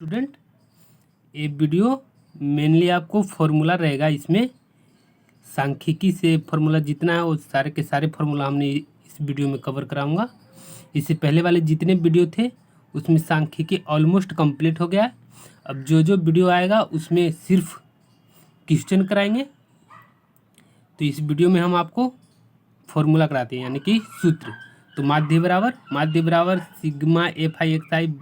Student, ये video mainly आपको formula रहेगा। इसमें सांख्यिकी से फॉर्मूला जितना है वो सारे के सारे फॉर्मूला हमने इस वीडियो में कवर कराऊंगा। इससे पहले वाले जितने वीडियो थे उसमें सांख्यिकी ऑलमोस्ट कंप्लीट हो गया है। अब जो जो वीडियो आएगा उसमें सिर्फ क्वेश्चन कराएंगे। तो इस वीडियो में हम आपको फॉर्मूला कराते हैं, यानी कि सूत्र। तो माध्य बराबर सिग्मा एफ आई एक्स आई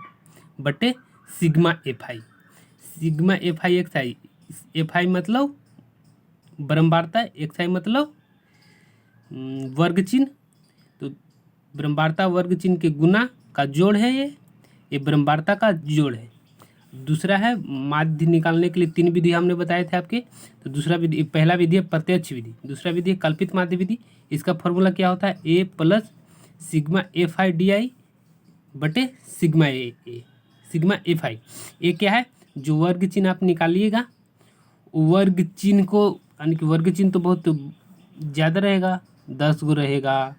बटे sigma F I. Sigma F I x I, F I मतलब ब्रह्मवार्ता, एक्स आई मतलब वर्ग चिन्ह। तो ब्रह्मवार्ता वर्ग चिन्ह के गुना का जोड़ है ये ब्रह्मवार्ता का जोड़ है। दूसरा है माध्य निकालने के लिए 3 विधि हमने बताए थे आपके। तो दूसरा विधि, पहला विधि है प्रत्यक्ष विधि, दूसरा विधि है कल्पित माध्य विधि। इसका फॉर्मूला क्या होता है? A plus sigma F I D I बटे sigma A sigma F I. ये क्या है? जो वर्ग चिन्ह आप निकालिएगा, वर्ग चिन्ह को, यानी कि वर्ग चिन्ह तो बहुत ज़्यादा रहेगा, 10 गो रहेगा,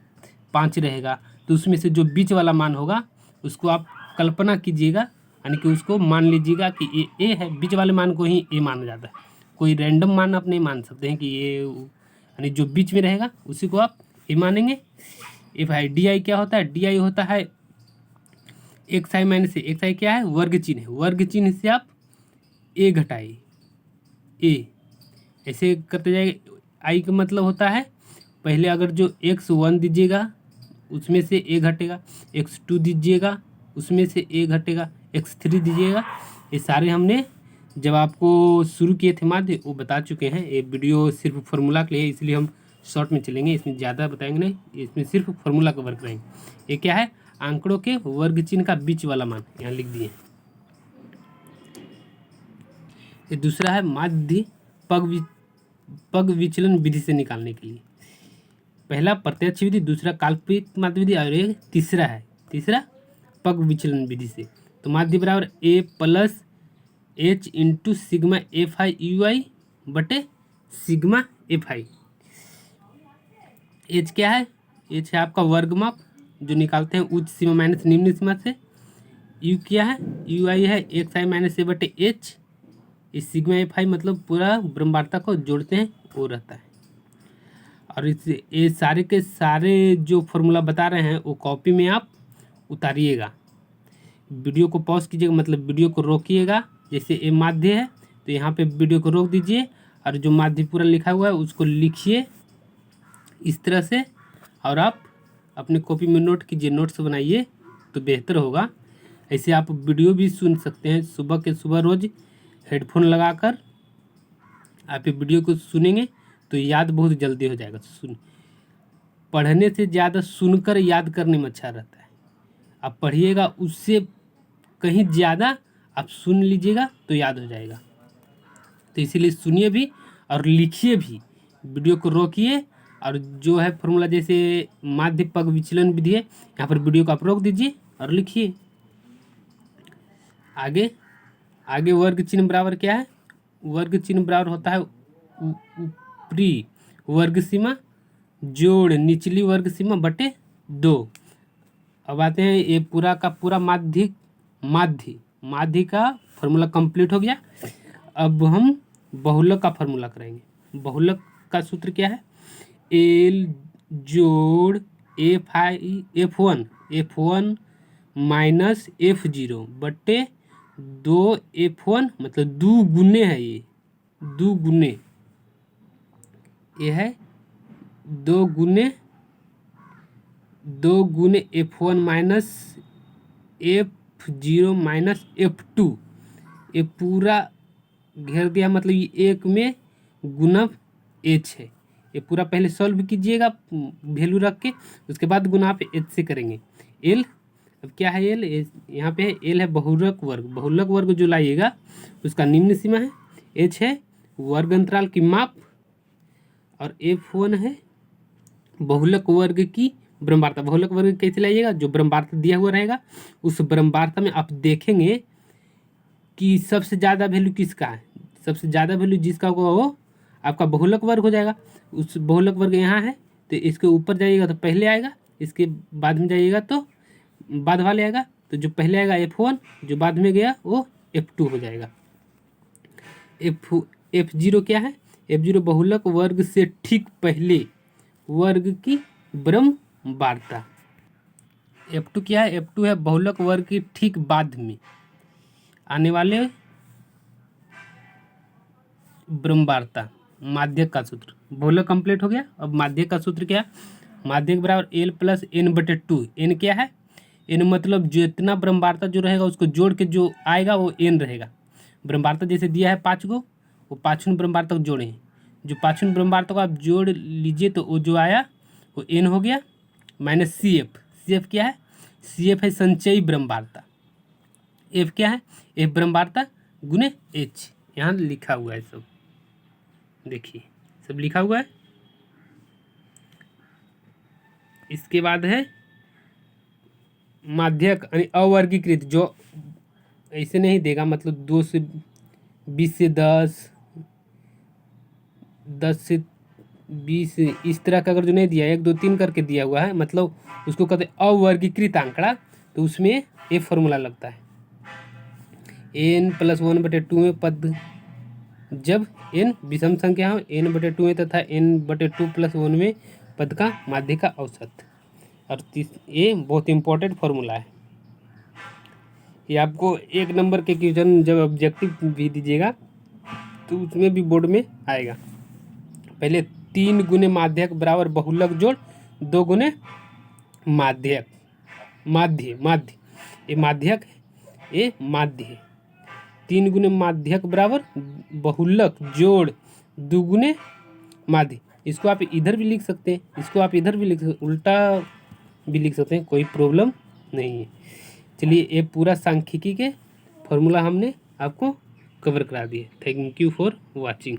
5 रहेगा। तो उसमें से जो बीच वाला मान होगा उसको आप कल्पना कीजिएगा, यानी कि उसको मान लीजिएगा कि ये ए है। बीच वाले मान को ही ए माना जाता है। कोई रैंडम मान आप नहीं मान सकते हैं कि ये, यानी जो बीच में रहेगा उसी को आप ए मानेंगे। एफ आई डी आई क्या होता है? डी आई होता है एक्स आई माइनस ए। एक्स आई क्या है? वर्ग चिन्ह है। वर्ग चिन्ह से आप ए घटाइए, ए ऐसे करते जाएंगे। आई का मतलब होता है पहले अगर जो x1 दीजिएगा उसमें से ए घटेगा, x2 दीजिएगा उसमें से ए घटेगा, x3 दीजिएगा। ये सारे हमने जब आपको शुरू किए थे माध्य वो बता चुके हैं। ये वीडियो सिर्फ फार्मूला के लिए, इसलिए हम शॉर्ट में चलेंगे, इसमें ज़्यादा बताएंगे नहीं, इसमें सिर्फ फार्मूला कवर करेंगे। ये क्या है? आंकड़ों के वर्ग चिन्ह का बीच वाला मान यहाँ लिख दिए। ये दूसरा है माध्य पग विचलन विधि से निकालने के लिए। पहला प्रत्यक्ष विधि, दूसरा काल्पनिक माध्य विधि, और एक तीसरा पग विचलन विधि से। तो माध्य बराबर A plus H into sigma F I U I बटे सिग्मा एफ आई। एच क्या है? एच है आपका वर्ग माप जो निकालते हैं उच्च सीमा माइनस निम्न सीमा से। यू क्या है? यू आई है एक्स आई माइनस ए बटे एच। इस सिग्मा एफ आई मतलब पूरा ब्रह्मवार्ता को जोड़ते हैं वो रहता है। और इस ये सारे के सारे जो फॉर्मूला बता रहे हैं वो कॉपी में आप उतारिएगा। वीडियो को पॉज कीजिएगा, मतलब वीडियो को रोकिएगा। जैसे ये माध्य है तो यहाँ पे वीडियो को रोक दीजिए और जो माध्य पूरा लिखा हुआ है उसको लिखिए इस तरह से, और आप अपने कॉपी में नोट कीजिए, नोट्स बनाइए तो बेहतर होगा। ऐसे आप वीडियो भी सुन सकते हैं। सुबह के सुबह रोज़ हेडफोन लगाकर आप ये वीडियो को सुनेंगे तो याद बहुत जल्दी हो जाएगा। पढ़ने से ज़्यादा सुनकर याद करने में अच्छा रहता है। आप पढ़िएगा उससे कहीं ज़्यादा आप सुन लीजिएगा तो याद हो जाएगा। तो इसीलिए सुनिए भी और लिखिए भी। वीडियो को रोकिए और जो है फॉर्मूला, जैसे माध्य पग विचलन विधि है, यहाँ पर वीडियो को आप रोक दीजिए और लिखिए। आगे वर्ग चिन्ह बराबर क्या है? वर्ग चिन्ह बराबर होता है ऊपरी वर्ग सीमा जोड़ निचली वर्ग सीमा बटे 2। अब आते हैं ये पूरा का पूरा माध्य का फॉर्मूला कंप्लीट हो गया। अब हम बहुलक का फॉर्मूला करेंगे। बहुलक का सूत्र क्या है? एल जोड़ एफ वन माइनस F0 बटे 2F1, मतलब 2 गुने है ये 2 गुने, ये है 2 गुने F1 minus F0 minus F2। ये पूरा घेर दिया, मतलब ये 1 में गुना H है। ये पूरा पहले सॉल्व कीजिएगा वैल्यू रख के, उसके बाद गुना आप H से करेंगे। L अब क्या है? एल यहाँ पे एल है बहुलक वर्ग जो लाइएगा उसका निम्न सीमा है। एच है वर्ग अंतराल की माप, और F1 है बहुलक वर्ग की ब्रह्मवार्ता। बहुलक वर्ग कैसे लाइएगा? जो ब्रह्मवार्ता दिया हुआ रहेगा उस ब्रह्मवार्ता में आप देखेंगे कि सबसे ज़्यादा वैल्यू किसका है। सबसे ज़्यादा वैल्यू जिसका होगा वो आपका बहुलक वर्ग हो जाएगा। उस बहुलक वर्ग यहाँ है तो इसके ऊपर जाइएगा तो पहले आएगा, इसके बाद में जाइएगा तो बाद वाले आएगा। तो जो पहले आएगा F1, जो बाद में गया वो F2 हो जाएगा। F0 क्या है? F0 बहुलक वर्ग से ठीक पहले वर्ग की ब्रह्म वार्ता। F2 क्या है? F2 है बहुलक वर्ग के ठीक बाद में आने वाले ब्रह्म वार्ता। माध्यक का सूत्र बहुलक कंप्लीट हो गया। अब माध्यक का सूत्र क्या है? माध्यक बराबर L प्लस n/2। n क्या है? n मतलब जितना ब्रह्म वार्ता जो रहेगा उसको जोड़ के जो आएगा वो n रहेगा। ब्रह्म वार्ता जैसे दिया है 5 गो, वो 5 ब्रह्म वार्ता को जोड़े, जो 5 ब्रह्म वार्ता को आप जोड़ लीजिए तो वो जो आया वो n हो गया माइनस CF। CF क्या है? CF है संचयी ब्रह्म वार्ता। F क्या है? F ब्रह्म वार्ता गुने H। यहाँ लिखा हुआ है सब, देखिए सब लिखा हुआ है। इसके बाद है माध्यक यानी अवर्गीकृत, जो ऐसे नहीं देगा, मतलब 2 से 20 से 10, 10 से 20 इस तरह का अगर जो नहीं दिया, 1 2 3 करके दिया हुआ है, मतलब उसको कहते हैं अवर्गीकृत आंकड़ा। तो उसमें ये फॉर्मूला लगता है n+1/2 में पद जब n विषम संख्या हो, n/2 में तथा n/2+1 में पद का माध्य का औसत। और ये बहुत इंपॉर्टेंट फॉर्मूला है। ये आपको 1 नंबर के क्वेश्चन जब ऑब्जेक्टिव भी दीजिएगा तो उसमें भी बोर्ड में आएगा। पहले 3 गुने माध्यक बराबर बहुलक जोड़ 2 गुने माध्यक, माध्य ये माध्यक है, ये माध्य है। 3 गुने माध्यक बराबर बहुलक जोड़ 2 गुने माध्य। इसको आप इधर भी लिख सकते हैं, इसको आप इधर भी लिख सकते, उल्टा भी लिख सकते हैं, कोई प्रॉब्लम नहीं है। चलिए ये पूरा सांख्यिकी के फॉर्मूला हमने आपको कवर करा दिए। Thank you for watching.